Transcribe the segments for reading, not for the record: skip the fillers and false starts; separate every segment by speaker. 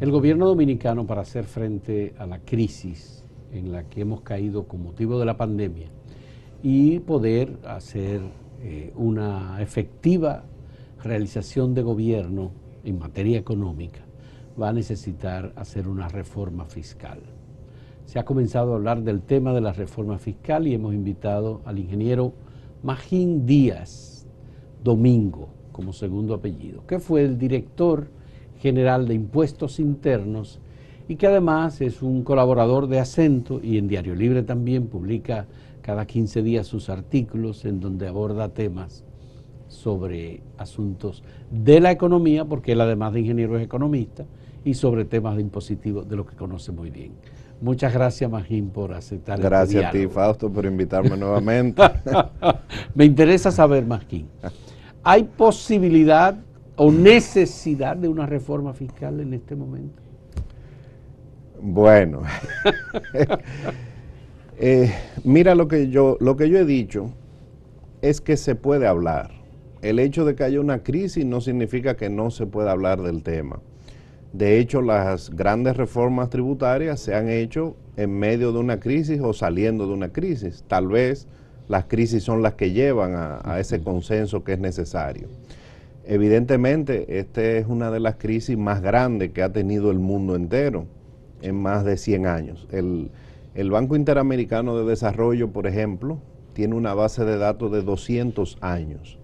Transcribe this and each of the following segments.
Speaker 1: El gobierno dominicano, para hacer frente a la crisis en la que hemos caído con motivo de la pandemia y poder hacer una efectiva realización de gobierno en materia económica, va a necesitar hacer una reforma fiscal. Se ha comenzado a hablar del tema de la reforma fiscal y hemos invitado al ingeniero Magín Díaz Domingo como segundo apellido, que fue el director general de Impuestos Internos y que además es un colaborador de Acento y en Diario Libre también publica cada 15 días sus artículos en donde aborda temas sobre asuntos de la economía, porque él además de ingeniero es economista, y sobre temas de impositivos de lo que conoce muy bien. Muchas gracias, Magín, por aceptar este diálogo.
Speaker 2: Gracias a ti, Fausto, por invitarme nuevamente.
Speaker 1: Me interesa saber, Magín, ¿hay posibilidad o necesidad de una reforma fiscal en este momento?
Speaker 2: Bueno, mira, lo que yo he dicho es que se puede hablar. El hecho de que haya una crisis no significa que no se pueda hablar del tema. De hecho, las grandes reformas tributarias se han hecho en medio de una crisis o saliendo de una crisis. Tal vez las crisis son las que llevan a ese consenso que es necesario. Evidentemente, esta es una de las crisis más grandes que ha tenido el mundo entero en más de 100 años. El Banco Interamericano de Desarrollo, por ejemplo, tiene una base de datos de 200 años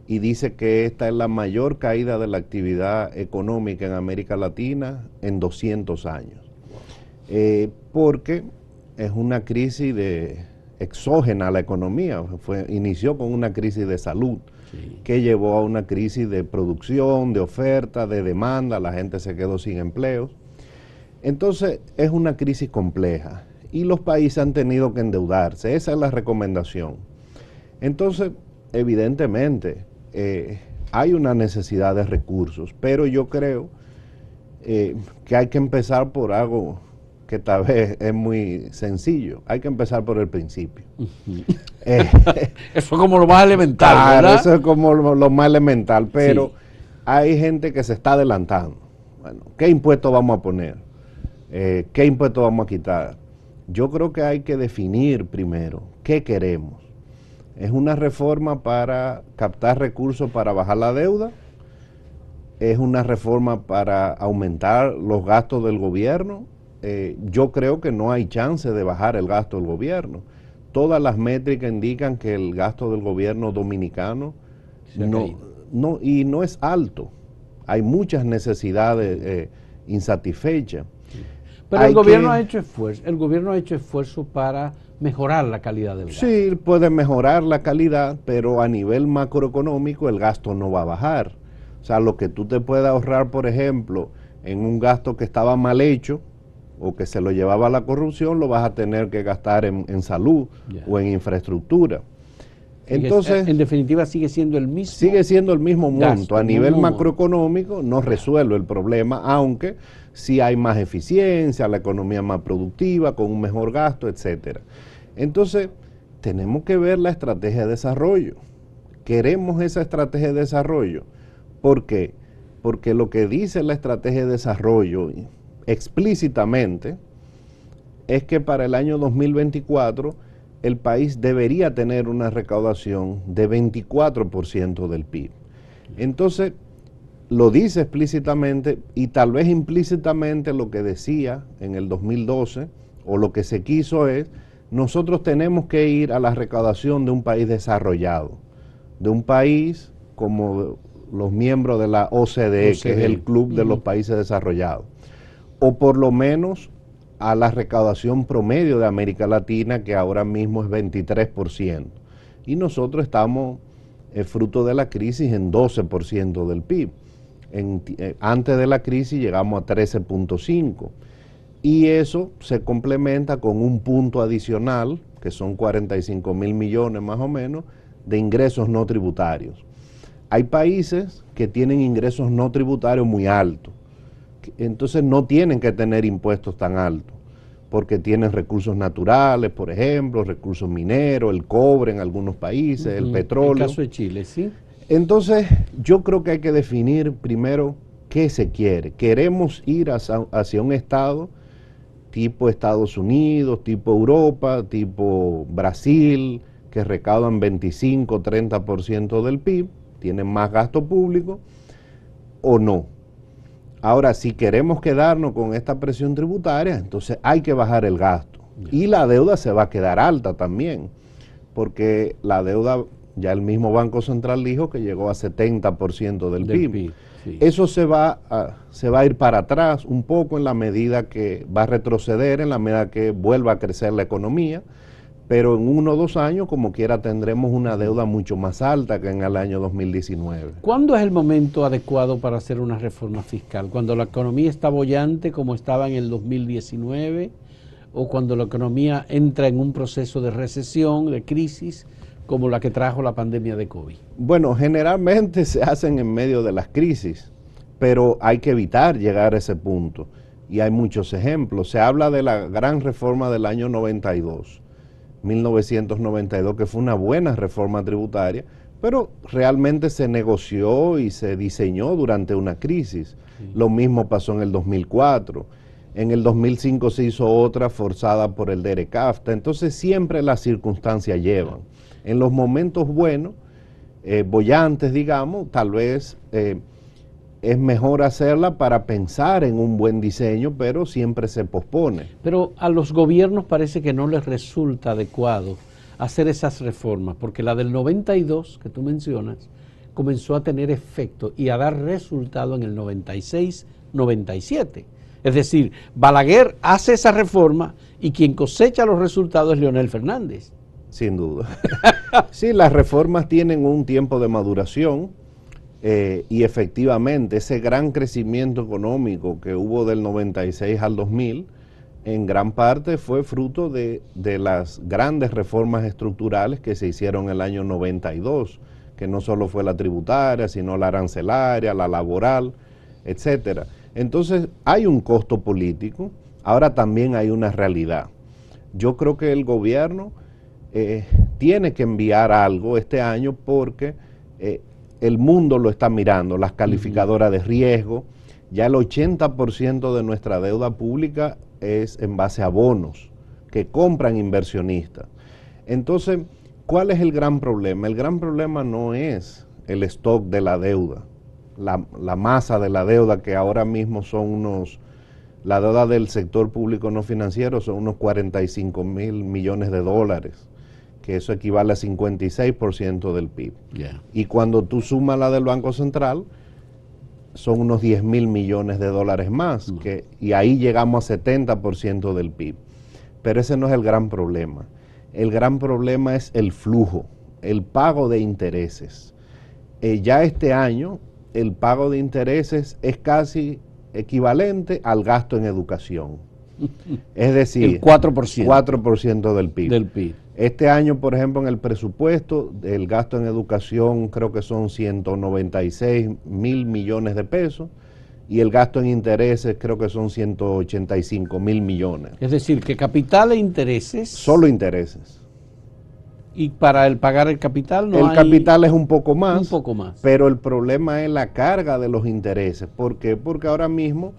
Speaker 2: y dice que esta es la mayor caída de la actividad económica en América Latina en 200 años. Porque es una crisis exógena a la economía, inició con una crisis de salud, sí, que llevó a una crisis de producción, de oferta, de demanda, la gente se quedó sin empleos. Entonces es una crisis compleja y los países han tenido que endeudarse, esa es la recomendación. Entonces, evidentemente, hay una necesidad de recursos, pero yo creo que hay que empezar por algo que tal vez es muy sencillo, hay que empezar por el principio.
Speaker 1: Eso es como lo más elemental,
Speaker 2: claro,
Speaker 1: ¿verdad?
Speaker 2: eso es como lo más elemental, pero sí, hay gente que se está adelantando. Bueno, ¿qué impuestos vamos a poner? ¿Qué impuestos vamos a quitar? Yo creo que hay que definir primero qué queremos. ¿Es una reforma para captar recursos para bajar la deuda? ¿Es una reforma para aumentar los gastos del gobierno? Yo creo que no hay chance de bajar el gasto del gobierno. Todas las métricas indican que el gasto del gobierno dominicano no es alto. Hay muchas necesidades insatisfechas.
Speaker 1: Pero el gobierno ha hecho esfuerzo para mejorar la calidad del gasto.
Speaker 2: Sí, puede mejorar la calidad, pero a nivel macroeconómico el gasto no va a bajar. O sea, lo que tú te puedes ahorrar, por ejemplo, en un gasto que estaba mal hecho o que se lo llevaba a la corrupción, lo vas a tener que gastar en salud o en infraestructura. Entonces,
Speaker 1: en definitiva sigue siendo el mismo.
Speaker 2: Sigue siendo el mismo monto. A nivel macroeconómico no resuelve el problema, aunque sí hay más eficiencia, la economía más productiva, con un mejor gasto, etcétera. Entonces, tenemos que ver la estrategia de desarrollo. Queremos esa estrategia de desarrollo. ¿Por qué? Porque lo que dice la estrategia de desarrollo explícitamente es que para el año 2024 el país debería tener una recaudación de 24% del PIB. Entonces, lo dice explícitamente y tal vez implícitamente lo que decía en el 2012 o lo que se quiso es, nosotros tenemos que ir a la recaudación de un país desarrollado, de un país como los miembros de la OCDE, que es el club de los países desarrollados, o por lo menos a la recaudación promedio de América Latina, que ahora mismo es 23%. Y nosotros estamos, fruto de la crisis, en 12% del PIB. Antes de la crisis llegamos a 13.5%. Y eso se complementa con un punto adicional, que son 45.000 millones más o menos, de ingresos no tributarios. Hay países que tienen ingresos no tributarios muy altos. Entonces no tienen que tener impuestos tan altos, porque tienen recursos naturales, por ejemplo, recursos mineros, el cobre en algunos países, el petróleo.
Speaker 1: El caso de Chile, ¿sí?
Speaker 2: Entonces yo creo que hay que definir primero ¿qué se quiere? ¿Queremos ir hacia un Estado tipo Estados Unidos, tipo Europa, tipo Brasil, que recaudan 25-30% del PIB, tienen más gasto público, o no? Ahora, si queremos quedarnos con esta presión tributaria, entonces hay que bajar el gasto. Y la deuda se va a quedar alta también, porque la deuda, ya el mismo Banco Central dijo que llegó a 70% del PIB. Sí. Eso se va a ir para atrás un poco en la medida que va a retroceder, en la medida que vuelva a crecer la economía, pero en 1 o 2 años, como quiera, tendremos una deuda mucho más alta que en el año 2019.
Speaker 1: ¿Cuándo es el momento adecuado para hacer una reforma fiscal? ¿Cuando la economía está boyante como estaba en el 2019? ¿O cuando la economía entra en un proceso de recesión, de crisis, como la que trajo la pandemia de COVID?
Speaker 2: Bueno, generalmente se hacen en medio de las crisis, pero hay que evitar llegar a ese punto. Y hay muchos ejemplos. Se habla de la gran reforma del año 1992, que fue una buena reforma tributaria, pero realmente se negoció y se diseñó durante una crisis. Sí. Lo mismo pasó en el 2004. En el 2005 se hizo otra forzada por el DERECAFTA. Entonces siempre las circunstancias llevan. En los momentos buenos, bollantes, digamos, tal vez es mejor hacerla para pensar en un buen diseño, pero siempre se pospone.
Speaker 1: Pero a los gobiernos parece que no les resulta adecuado hacer esas reformas, porque la del 92 que tú mencionas comenzó a tener efecto y a dar resultado en el 96-97. Es decir, Balaguer hace esa reforma y quien cosecha los resultados es Leonel Fernández.
Speaker 2: Sin duda. Sí, las reformas tienen un tiempo de maduración y efectivamente ese gran crecimiento económico que hubo del 96 al 2000 en gran parte fue fruto de las grandes reformas estructurales que se hicieron en el año 92, que no solo fue la tributaria, sino la arancelaria, la laboral, etcétera. Entonces hay un costo político, ahora también hay una realidad. Yo creo que el gobierno tiene que enviar algo este año porque el mundo lo está mirando, las calificadoras de riesgo, ya el 80% de nuestra deuda pública es en base a bonos que compran inversionistas. Entonces, ¿cuál es el gran problema? El gran problema no es el stock de la deuda, la masa de la deuda que ahora mismo son la deuda del sector público no financiero son unos 45,000 millones de dólares, que eso equivale a 56% del PIB. Yeah. Y cuando tú sumas la del Banco Central, son unos 10,000 millones de dólares más, y ahí llegamos a 70% del PIB. Pero ese no es el gran problema. El gran problema es el flujo, el pago de intereses. Ya este año, el pago de intereses es casi equivalente al gasto en educación. Es decir,
Speaker 1: el 4%.
Speaker 2: 4% del PIB. Este año, por ejemplo, en el presupuesto, el gasto en educación creo que son 196,000 millones de pesos y el gasto en intereses creo que son 185,000 millones.
Speaker 1: Es decir, que capital e intereses...
Speaker 2: Solo intereses.
Speaker 1: Y para pagar el capital no
Speaker 2: hay... El capital es un poco más.
Speaker 1: Un poco más.
Speaker 2: Pero el problema es la carga de los intereses. ¿Por qué? Porque ahora mismo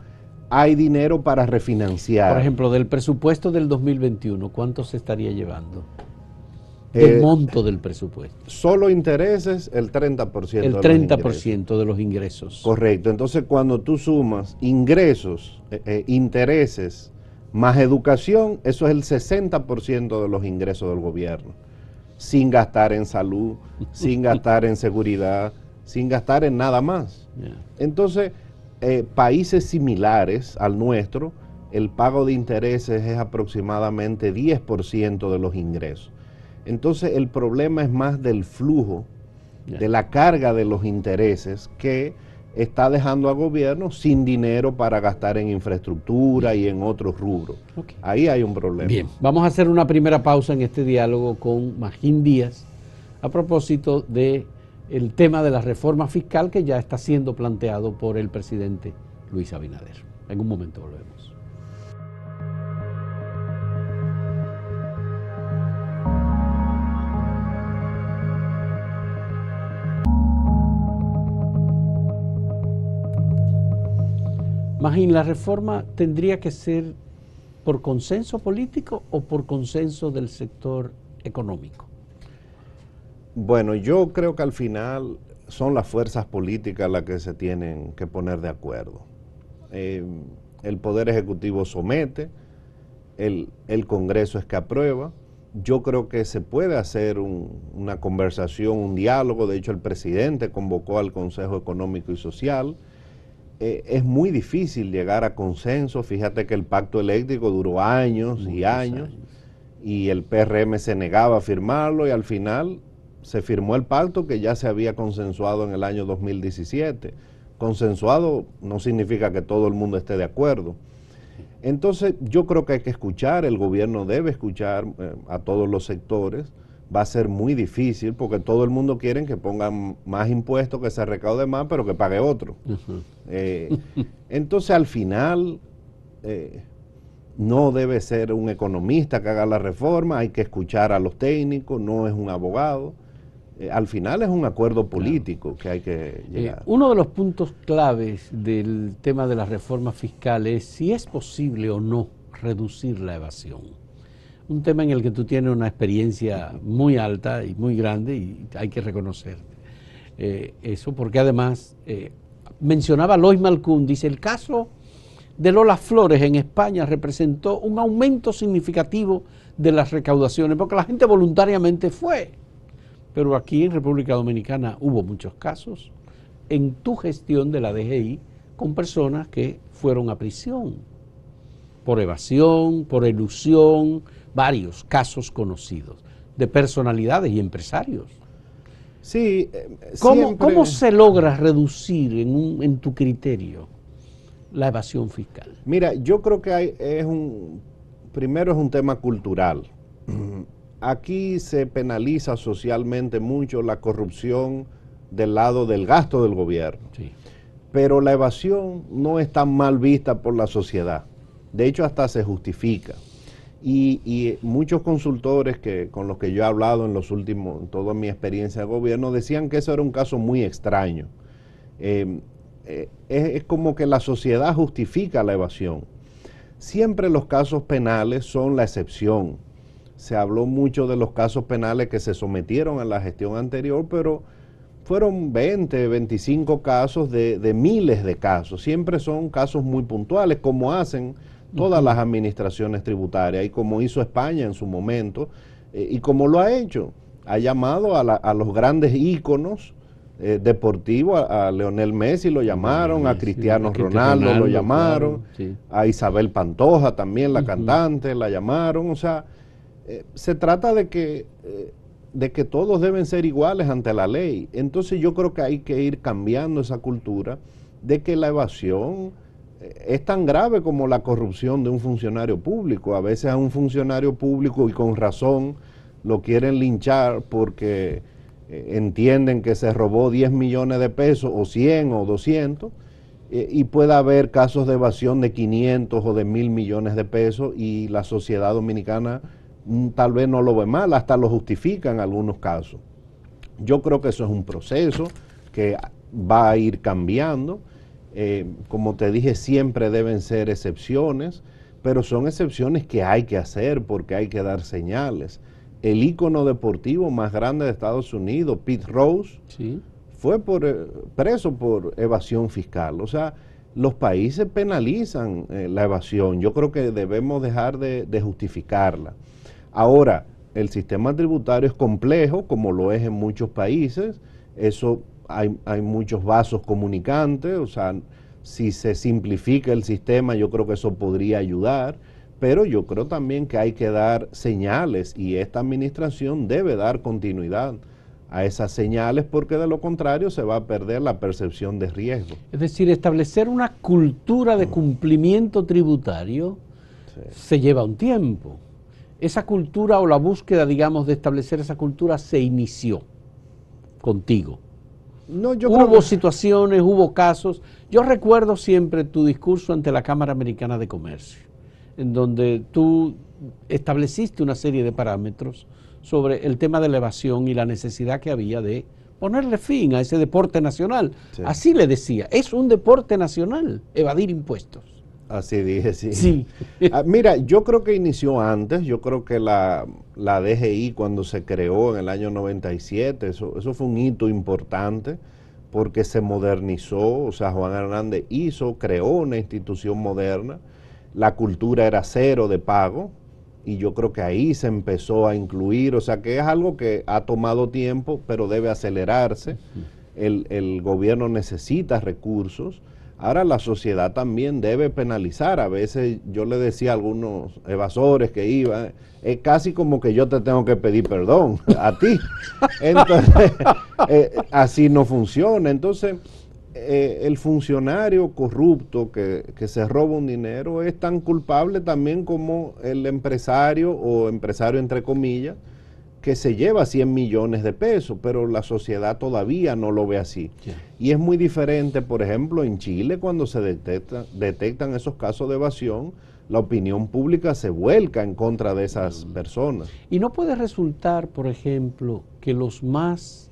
Speaker 2: hay dinero para refinanciar.
Speaker 1: Por ejemplo, del presupuesto del 2021, ¿cuánto se estaría llevando? El monto del presupuesto.
Speaker 2: Solo intereses, el 30%.
Speaker 1: El 30% de los ingresos.
Speaker 2: Correcto. Entonces, cuando tú sumas ingresos, intereses, más educación, eso es el 60% de los ingresos del gobierno. Sin gastar en salud, sin gastar en seguridad, sin gastar en nada más. Yeah. Entonces, países similares al nuestro, el pago de intereses es aproximadamente 10% de los ingresos. Entonces el problema es más del flujo, de la carga de los intereses que está dejando al gobierno sin dinero para gastar en infraestructura y en otros rubros. Okay. Ahí hay un problema.
Speaker 1: Bien, vamos a hacer una primera pausa en este diálogo con Magín Díaz a propósito del tema de la reforma fiscal que ya está siendo planteado por el presidente Luis Abinader. En un momento volvemos. Magín, ¿la reforma tendría que ser por consenso político o por consenso del sector económico?
Speaker 2: Bueno, yo creo que al final son las fuerzas políticas las que se tienen que poner de acuerdo. El Poder Ejecutivo somete, el Congreso es que aprueba. Yo creo que se puede hacer una conversación, un diálogo. De hecho, el presidente convocó al Consejo Económico y Social. Es muy difícil llegar a consenso. Fíjate que el pacto eléctrico duró años y años, y el PRM se negaba a firmarlo, y al final se firmó el pacto que ya se había consensuado en el año 2017. Consensuado no significa que todo el mundo esté de acuerdo. Entonces yo creo que hay que escuchar, el gobierno debe escuchar a todos los sectores. Va a ser muy difícil porque todo el mundo quiere que pongan más impuestos, que se recaude más, pero que pague otro. Entonces al final no debe ser un economista que haga la reforma, hay que escuchar a los técnicos, no es un abogado. Al final es un acuerdo político que hay que llegar.
Speaker 1: Uno de los puntos claves del tema de la reforma fiscal es si es posible o no reducir la evasión. Un tema en el que tú tienes una experiencia muy alta y muy grande, y hay que reconocer eso, porque además mencionaba Lois Malcún, dice: el caso de Lola Flores en España representó un aumento significativo de las recaudaciones, porque la gente voluntariamente fue. Pero aquí en República Dominicana hubo muchos casos en tu gestión de la DGI con personas que fueron a prisión por evasión, por elusión, varios casos conocidos de personalidades y empresarios.
Speaker 2: Sí,
Speaker 1: ¿Cómo se logra reducir en tu criterio la evasión fiscal?
Speaker 2: Mira, yo creo que primero es un tema cultural. Aquí se penaliza socialmente mucho la corrupción del lado del gasto del gobierno.
Speaker 1: Sí.
Speaker 2: Pero la evasión no es tan mal vista por la sociedad. De hecho, hasta se justifica. Y muchos consultores con los que yo he hablado en toda mi experiencia de gobierno, decían que eso era un caso muy extraño. Es como que la sociedad justifica la evasión. Siempre los casos penales son la excepción. Se habló mucho de los casos penales que se sometieron a la gestión anterior, pero fueron 20, 25 casos de miles de casos. Siempre son casos muy puntuales, como hacen todas las administraciones tributarias y como hizo España en su momento, y como lo ha hecho. Ha llamado a los grandes íconos deportivos, a Lionel Messi lo llamaron, a Cristiano Ronaldo lo llamaron, claro, sí. A Isabel Pantoja también, la cantante, la llamaron. O sea, se trata de que todos deben ser iguales ante la ley. Entonces yo creo que hay que ir cambiando esa cultura de que la evasión es tan grave como la corrupción de un funcionario público. A veces a un funcionario público, y con razón, lo quieren linchar porque entienden que se robó 10 millones de pesos o 100 o 200, y puede haber casos de evasión de 500 o de 1.000 millones de pesos, y la sociedad dominicana tal vez no lo ve mal, hasta lo justifica en algunos casos. Yo creo que eso es un proceso que va a ir cambiando. Como te dije, siempre deben ser excepciones, pero son excepciones que hay que hacer porque hay que dar señales. El ícono deportivo más grande de Estados Unidos, Pete Rose, sí, fue preso por evasión fiscal. O sea, los países penalizan la evasión. Yo creo que debemos dejar de justificarla. Ahora, el sistema tributario es complejo, como lo es en muchos países. Eso hay muchos vasos comunicantes. O sea, si se simplifica el sistema, yo creo que eso podría ayudar. Pero yo creo también que hay que dar señales, y esta administración debe dar continuidad a esas señales, porque de lo contrario se va a perder la percepción de riesgo.
Speaker 1: Es decir, establecer una cultura de cumplimiento tributario se lleva un tiempo. Esa cultura, o la búsqueda, digamos, de establecer esa cultura se inició contigo.
Speaker 2: No,
Speaker 1: hubo situaciones, hubo casos. Yo recuerdo siempre tu discurso ante la Cámara Americana de Comercio, en donde tú estableciste una serie de parámetros sobre el tema de la evasión y la necesidad que había de ponerle fin a ese deporte nacional.
Speaker 2: Sí.
Speaker 1: Así le decía, es un deporte nacional evadir impuestos.
Speaker 2: Así dije, sí.
Speaker 1: Sí.
Speaker 2: Mira, yo creo que inició antes, yo creo que la DGI cuando se creó en el año 97, eso fue un hito importante porque se modernizó, o sea, Juan Hernández creó una institución moderna, la cultura era cero de pago y yo creo que ahí se empezó a incluir, o sea, que es algo que ha tomado tiempo, pero debe acelerarse, el gobierno necesita recursos. Ahora la sociedad también debe penalizar. A veces yo le decía a algunos evasores que iban, es casi como que yo te tengo que pedir perdón a ti. Entonces, así no funciona. Entonces, el funcionario corrupto que se roba un dinero es tan culpable también como el empresario o empresario entre comillas, que se lleva 100 millones de pesos, pero la sociedad todavía no lo ve así. Yeah. Y es muy diferente, por ejemplo, en Chile, cuando se detectan esos casos de evasión, la opinión pública se vuelca en contra de esas personas.
Speaker 1: Y no puede resultar, por ejemplo, que los más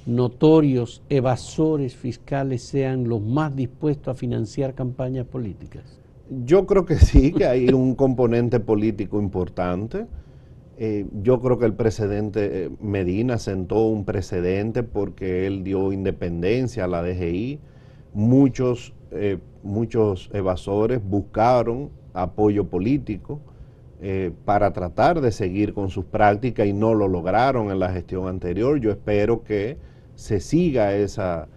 Speaker 1: notorios evasores fiscales sean los más dispuestos a financiar campañas políticas.
Speaker 2: Yo creo que sí, que hay un componente político importante. Yo creo que el presidente Medina sentó un precedente porque él dio independencia a la DGI. Muchos evasores buscaron apoyo político para tratar de seguir con sus prácticas y no lo lograron en la gestión anterior. Yo espero que se siga ese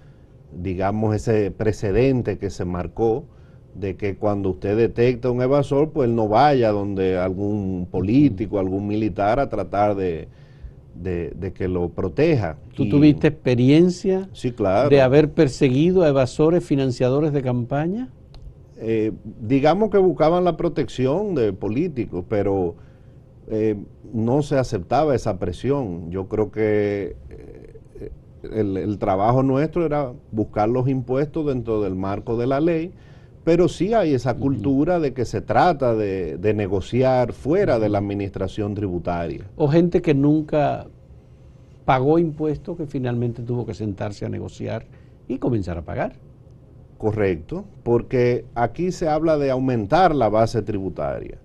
Speaker 2: precedente que se marcó, de que cuando usted detecta un evasor, pues él no vaya donde algún político, algún militar a tratar de que lo proteja.
Speaker 1: ¿Tú tuviste experiencia
Speaker 2: sí, claro,
Speaker 1: de haber perseguido a evasores financiadores de campaña?
Speaker 2: Digamos que buscaban la protección de políticos, pero no se aceptaba esa presión. Yo creo que el trabajo nuestro era buscar los impuestos dentro del marco de la ley, pero sí hay esa cultura de que se trata de negociar fuera de la administración tributaria.
Speaker 1: O gente que nunca pagó impuestos, que finalmente tuvo que sentarse a negociar y comenzar a pagar.
Speaker 2: Correcto, porque aquí se habla de aumentar la base tributaria.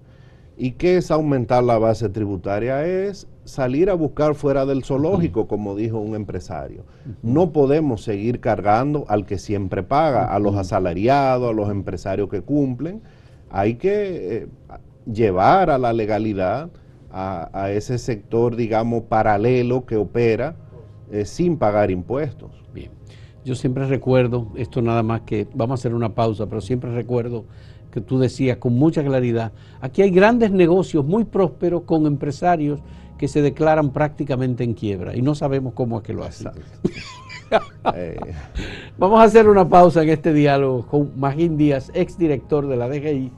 Speaker 2: ¿Y qué es aumentar la base tributaria? Es salir a buscar fuera del zoológico, como dijo un empresario. No podemos seguir cargando al que siempre paga, a los asalariados, a los empresarios que cumplen. Hay que llevar a la legalidad a ese sector, digamos, paralelo que opera sin pagar impuestos.
Speaker 1: Bien, yo siempre recuerdo, esto nada más que, vamos a hacer una pausa, pero siempre recuerdo que tú decías con mucha claridad, aquí hay grandes negocios muy prósperos con empresarios que se declaran prácticamente en quiebra y no sabemos cómo es que lo hacen. Vamos a hacer una pausa en este diálogo con Magín Díaz, exdirector de la DGI,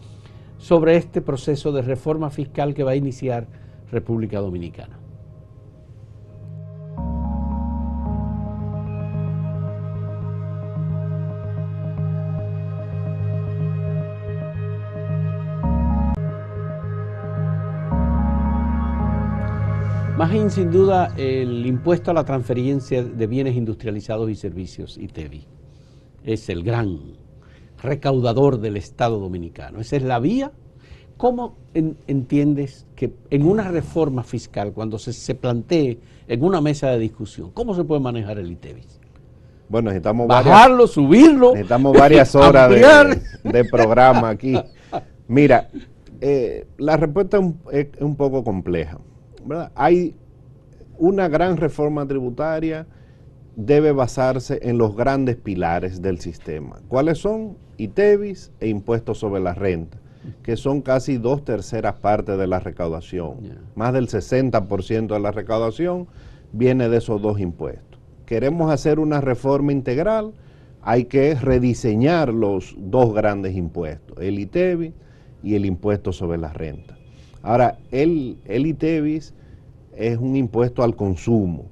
Speaker 1: sobre este proceso de reforma fiscal que va a iniciar República Dominicana. Magín, sin duda, el impuesto a la transferencia de bienes industrializados y servicios, ITEBI, es el gran recaudador del Estado dominicano. Esa es la vía. ¿Cómo entiendes que en una reforma fiscal, cuando se plantee en una mesa de discusión, cómo se puede manejar el ITEBI?
Speaker 2: Bueno, necesitamos
Speaker 1: bajarlo, subirlo.
Speaker 2: Necesitamos varias horas de programa aquí. Mira, la respuesta es un poco compleja, ¿verdad? Hay una gran reforma tributaria, debe basarse en los grandes pilares del sistema. ¿Cuáles son? ITEBIS e impuestos sobre la renta, que son casi 2/3 partes de la recaudación. Yeah. Más del 60% de la recaudación viene de esos dos impuestos. Queremos hacer una reforma integral, hay que rediseñar los dos grandes impuestos, el ITEBIS y el impuesto sobre la renta. Ahora, el ITEBIS es un impuesto al consumo.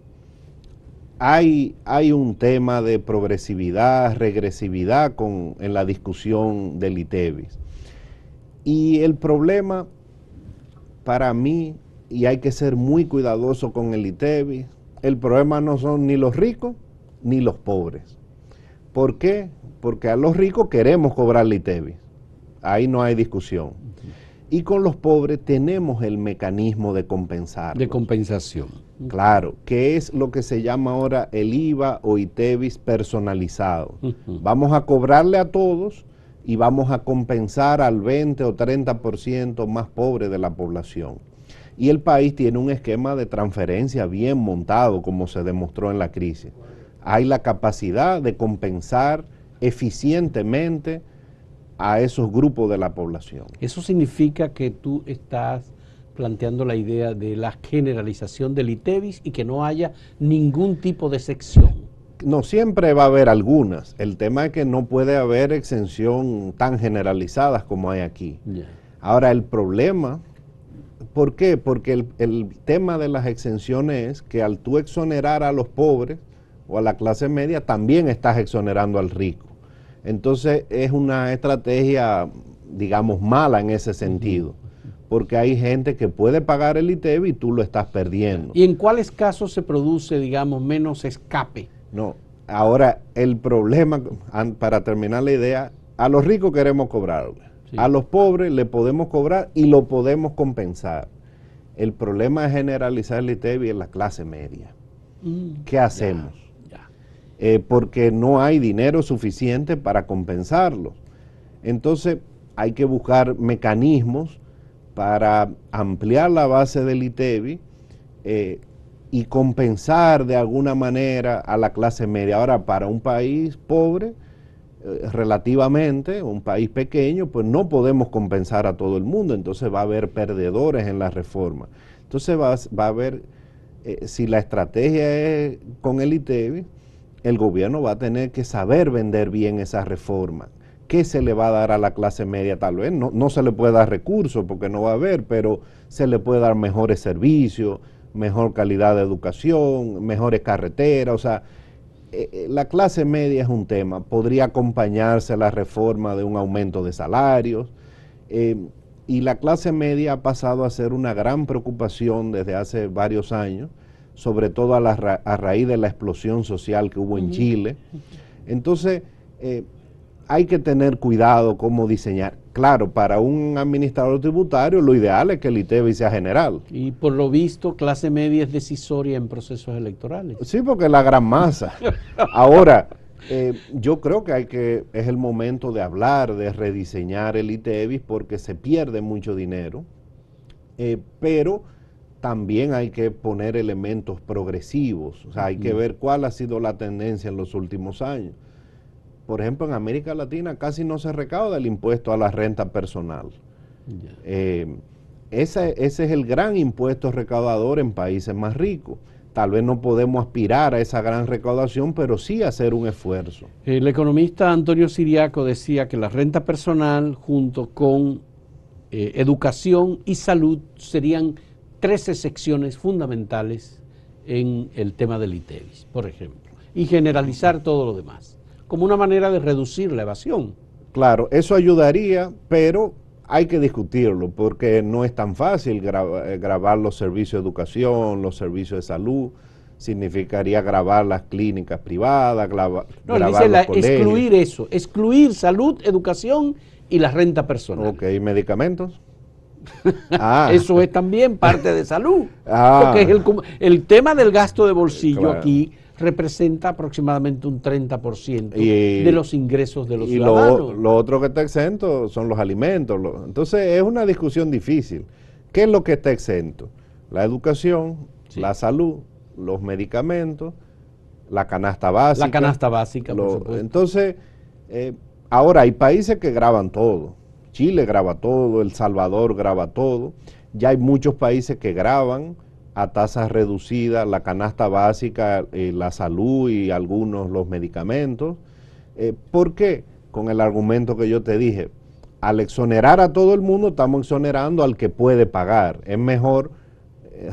Speaker 2: Hay un tema de progresividad, regresividad en la discusión del ITEBIS. Y el problema para mí, y hay que ser muy cuidadoso con el ITEBIS, el problema no son ni los ricos ni los pobres. ¿Por qué? Porque a los ricos queremos cobrarle ITEVIS. Ahí no hay discusión. Y con los pobres tenemos el mecanismo de compensar.
Speaker 1: De compensación.
Speaker 2: Claro, que es lo que se llama ahora el IVA o ITEVIS personalizado. Vamos a cobrarle a todos y vamos a compensar al 20 o 30% más pobre de la población. Y el país tiene un esquema de transferencia bien montado, como se demostró en la crisis. Hay la capacidad de compensar eficientemente a esos grupos de la población.
Speaker 1: Eso significa que tú estás planteando la idea de la generalización del ITEVIS y que no haya ningún tipo de excepción.
Speaker 2: No, siempre va a haber algunas. El tema es que no puede haber exención tan generalizadas como hay aquí.
Speaker 1: Yeah.
Speaker 2: Ahora, el problema, ¿por qué? Porque el tema de las exenciones es que al tú exonerar a los pobres o a la clase media, también estás exonerando al rico. Entonces es una estrategia, digamos, mala en ese sentido, porque hay gente que puede pagar el ITEVIS y tú lo estás perdiendo.
Speaker 1: ¿Y en cuáles casos se produce, digamos, menos escape?
Speaker 2: No, ahora el problema, para terminar la idea, a los ricos queremos cobrarle, sí. A los pobres le podemos cobrar y lo podemos compensar. El problema es generalizar el ITEVIS en la clase media. ¿Qué hacemos? Porque no hay dinero suficiente para compensarlo. Entonces hay que buscar mecanismos para ampliar la base del ITEVIS y compensar de alguna manera a la clase media. Ahora, para un país pobre, relativamente, un país pequeño, pues no podemos compensar a todo el mundo, entonces va a haber perdedores en la reforma. Entonces va a haber, si la estrategia es con el ITEVIS, el gobierno va a tener que saber vender bien esa reforma. ¿Qué se le va a dar a la clase media? Tal vez no se le puede dar recursos porque no va a haber, pero se le puede dar mejores servicios, mejor calidad de educación, mejores carreteras. O sea, la clase media es un tema. Podría acompañarse la reforma de un aumento de salarios. Y la clase media ha pasado a ser una gran preocupación desde hace varios años, sobre todo a raíz de la explosión social que hubo en Chile. Entonces, hay que tener cuidado cómo diseñar. Claro, para un administrador tributario lo ideal es que el ITEVIS sea general.
Speaker 1: Y por lo visto, clase media es decisoria en procesos electorales.
Speaker 2: Sí, porque es la gran masa. Ahora, yo creo que es el momento de hablar, de rediseñar el ITEVIS porque se pierde mucho dinero, pero también hay que poner elementos progresivos, o sea, hay que ver cuál ha sido la tendencia en los últimos años. Por ejemplo, en América Latina casi no se recauda el impuesto a la renta personal. Ese es el gran impuesto recaudador en países más ricos. Tal vez no podemos aspirar a esa gran recaudación, pero sí hacer un esfuerzo.
Speaker 1: El economista Antonio Siriaco decía que la renta personal junto con educación y salud serían 13 secciones fundamentales en el tema del ITEVIS, por ejemplo, y generalizar todo lo demás, como una manera de reducir la evasión.
Speaker 2: Claro, eso ayudaría, pero hay que discutirlo, porque no es tan fácil grabar los servicios de educación, los servicios de salud, significaría grabar las clínicas privadas, grabar los colegios.
Speaker 1: Excluir eso, excluir salud, educación y la renta personal.
Speaker 2: Ok, ¿medicamentos?
Speaker 1: Eso es también parte de salud, porque es el tema del gasto de bolsillo aquí representa aproximadamente un 30% de los ingresos de los ciudadanos.
Speaker 2: Lo otro que está exento son los alimentos. Entonces es una discusión difícil. ¿Qué es lo que está exento? La educación, la salud, los medicamentos, la canasta básica.
Speaker 1: La canasta básica, por supuesto.
Speaker 2: Entonces, ahora hay países que graban todo. Chile graba todo, El Salvador graba todo. Ya hay muchos países que graban a tasas reducidas la canasta básica, la salud y algunos los medicamentos. ¿Por qué? Con el argumento que yo te dije, al exonerar a todo el mundo estamos exonerando al que puede pagar. Es mejor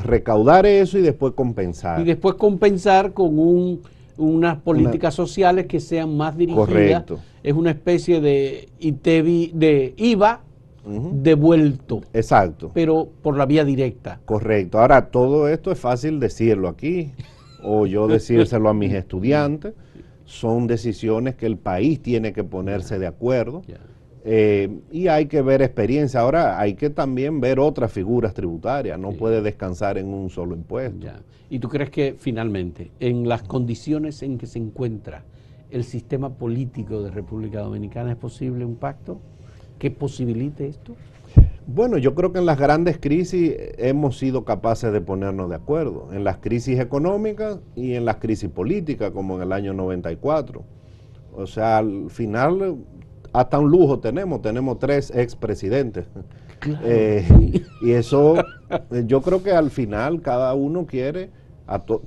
Speaker 2: recaudar eso y después compensar.
Speaker 1: Y después compensar con unas políticas sociales que sean más dirigidas.
Speaker 2: Correcto.
Speaker 1: Es una especie de IVA devuelto.
Speaker 2: Exacto.
Speaker 1: Pero por la vía directa.
Speaker 2: Correcto. Ahora, todo esto es fácil decirlo aquí. o yo decírselo a mis estudiantes. Son decisiones que el país tiene que ponerse de acuerdo. Y hay que ver experiencia. Ahora hay que también ver otras figuras tributarias, no puede descansar en un solo impuesto.
Speaker 1: ¿Y tú crees que finalmente, en las condiciones en que se encuentra el sistema político de República Dominicana, es posible un pacto que posibilite esto?
Speaker 2: Bueno, yo creo que en las grandes crisis hemos sido capaces de ponernos de acuerdo, en las crisis económicas y en las crisis políticas, como en el año 94. O sea, al final hasta un lujo tenemos 3 expresidentes.
Speaker 1: Claro,
Speaker 2: y eso, yo creo que al final cada uno quiere,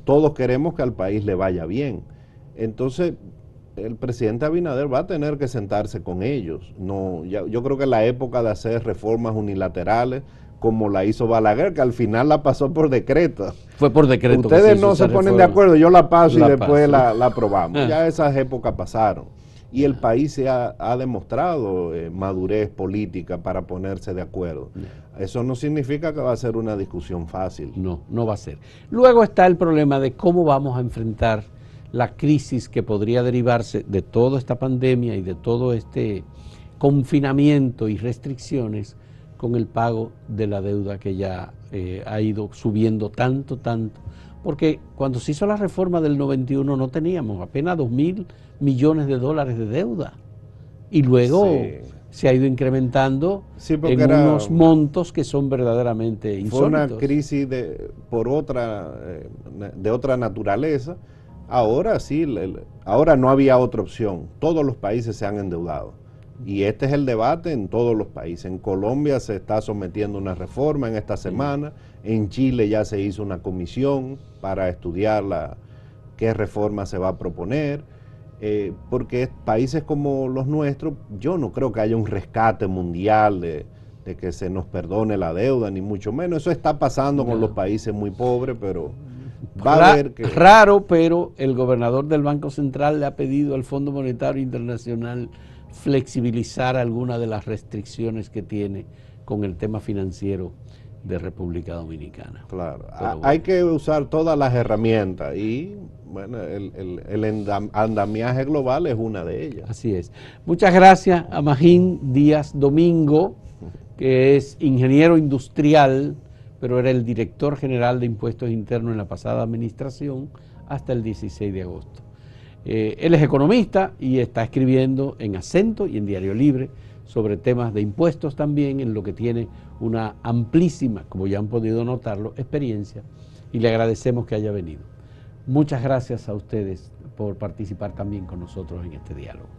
Speaker 2: todos queremos que al país le vaya bien. Entonces, el presidente Abinader va a tener que sentarse con ellos. No, yo creo que la época de hacer reformas unilaterales, como la hizo Balaguer, que al final la pasó por decreto.
Speaker 1: Fue por decreto.
Speaker 2: Ustedes no se ponen de acuerdo, yo la paso y después la aprobamos. Ya esas épocas pasaron. Y el país ha demostrado madurez política para ponerse de acuerdo. Eso no significa que va a ser una discusión fácil.
Speaker 1: No, no va a ser. Luego está el problema de cómo vamos a enfrentar la crisis que podría derivarse de toda esta pandemia y de todo este confinamiento y restricciones con el pago de la deuda que ya ha ido subiendo tanto, porque cuando se hizo la reforma del 91 no teníamos apenas 2.000 millones de dólares de deuda y luego se ha ido incrementando en unos montos que son verdaderamente insólitos.
Speaker 2: Fue una crisis de otra naturaleza. Ahora sí, ahora no había otra opción. Todos los países se han endeudado. Y este es el debate en todos los países. En Colombia se está sometiendo una reforma en esta semana. En Chile ya se hizo una comisión para estudiar qué reforma se va a proponer. Porque países como los nuestros, yo no creo que haya un rescate mundial de que se nos perdone la deuda, ni mucho menos. Eso está pasando con los países muy pobres, pero va a haber que...
Speaker 1: Raro, pero el gobernador del Banco Central le ha pedido al Fondo Monetario Internacional flexibilizar algunas de las restricciones que tiene con el tema financiero de República Dominicana.
Speaker 2: Claro, hay que usar todas las herramientas y bueno, el andamiaje global es una de ellas.
Speaker 1: Así es. Muchas gracias a Magín Díaz Domingo, que es ingeniero industrial, pero era el director general de Impuestos Internos en la pasada administración hasta el 16 de agosto. Él es economista y está escribiendo en Acento y en Diario Libre sobre temas de impuestos también, en lo que tiene una amplísima, como ya han podido notarlo, experiencia, y le agradecemos que haya venido. Muchas gracias a ustedes por participar también con nosotros en este diálogo.